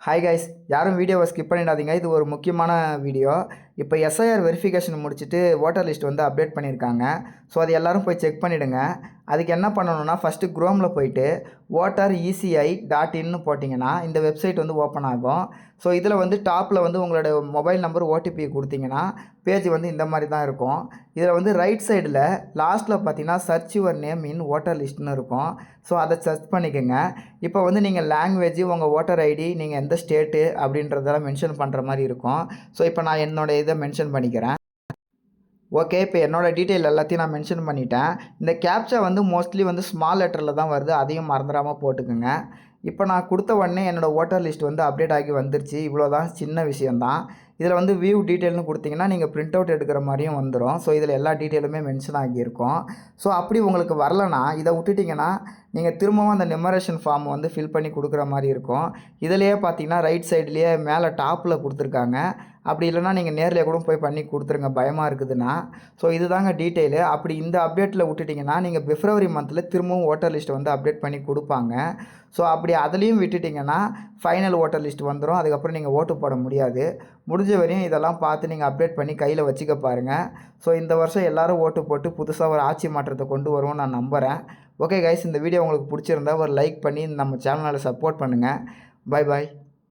Hi guys, யாரும் வீடியோவை skip பண்ணிடாதீங்க. இது ஒரு முக்கியமான வீடியோ. இப்போ எஸ்ஐஆர் வெரிஃபிகேஷன் முடிச்சுட்டு ஓட்டர் லிஸ்ட் வந்து அப்டேட் பண்ணியிருக்காங்க. ஸோ அது எல்லோரும் போய் செக் பண்ணிவிடுங்க. அதுக்கு என்ன பண்ணணும்னா, ஃபஸ்ட்டு குரோமில் போயிட்டு voter.eci.in போட்டிங்கன்னா இந்த வெப்சைட் வந்து ஓப்பன் ஆகும். ஸோ இதில் வந்து டாப்பில் வந்து உங்களோட மொபைல் நம்பர் ஓடிபி கொடுத்தீங்கன்னா பேஜ் வந்து இந்த மாதிரி தான் இருக்கும். இதில் வந்து ரைட் சைடில் லாஸ்ட்டில் பார்த்தீங்கன்னா search your name in voter லிஸ்ட்னு இருக்கும். ஸோ அதை சர்ச் பண்ணிக்கோங்க. இப்போ வந்து நீங்கள் லாங்குவேஜ், உங்கள் ஓட்டர் ஐடி, நீங்கள் எந்த ஸ்டேட்டு அப்படின்றதெல்லாம் மென்ஷன் பண்ணுற மாதிரி இருக்கும். ஸோ இப்போ நான் என்னோடய இதை மென்ஷன் பண்ணிக்கிறேன். ஓகே, இப்போ என்னோடய டீட்டெயில் எல்லாத்தையும் நான் மென்ஷன் பண்ணிட்டேன். இந்த கேப்ச்சா வந்து மோஸ்ட்லி வந்து ஸ்மால் லெட்டரில் தான் வருது, அதையும் மறந்துடாமல் போட்டுக்குங்க. இப்போ நான் கொடுத்த உடனே என்னோடய ஓட்டர் லிஸ்ட் வந்து அப்டேட் ஆகி வந்துருச்சு. இவ்வளோ தான், சின்ன விஷயந்தான். இதில் வந்து வியூ டீட்டெயில்னு கொடுத்தீங்கன்னா நீங்கள் பிரிண்ட் அவுட் எடுக்கிற மாதிரியும் வந்துடும். ஸோ இதில் எல்லா டீட்டெயிலுமே மென்ஷன் ஆகியிருக்கும். ஸோ அப்படி உங்களுக்கு வரலனா இதை விட்டுட்டிங்கன்னா நீங்கள் திரும்பவும் அந்த நியூமரேஷன் ஃபார்ம் வந்து ஃபில் பண்ணி கொடுக்குற மாதிரி இருக்கும். இதிலேயே பார்த்தீங்கன்னா ரைட் சைட்லேயே மேலே டாப்பில் கொடுத்துருக்காங்க. அப்படி இல்லைனா நீங்கள் நேரில் கூட போய் பண்ணி கொடுத்துருங்க, பயமாக இருக்குதுன்னா. ஸோ இதுதாங்க டீட்டெயிலு. அப்படி இந்த அப்டேட்டில் விட்டுட்டிங்கன்னா நீங்கள் பிப்ரவரி மந்தில் திரும்பவும் ஓட்டர் லிஸ்ட்டை வந்து அப்டேட் பண்ணி கொடுப்பாங்க. ஸோ அப்படி அதுலேயும் விட்டுட்டிங்கன்னா ஃபைனல் ஓட்டர் லிஸ்ட் வந்துடும். அதுக்கப்புறம் நீங்கள் ஓட்டு போட முடியாது. முடிஞ்ச வரையும் இதெல்லாம் பார்த்து நீங்கள் அப்டேட் பண்ணி கையில் வச்சுக்க பாருங்கள். ஸோ இந்த வருஷம் எல்லோரும் ஓட்டு போட்டு புதுசாக ஒரு ஆட்சி மாற்றத்தை கொண்டு வருவோம்னு நான் நம்புகிறேன். ஓகே கைஸ், இந்த வீடியோ உங்களுக்கு பிடிச்சிருந்தா ஒரு லைக் பண்ணி நம்ம சேனலை சப்போர்ட் பண்ணுங்கள். பாய் பாய்.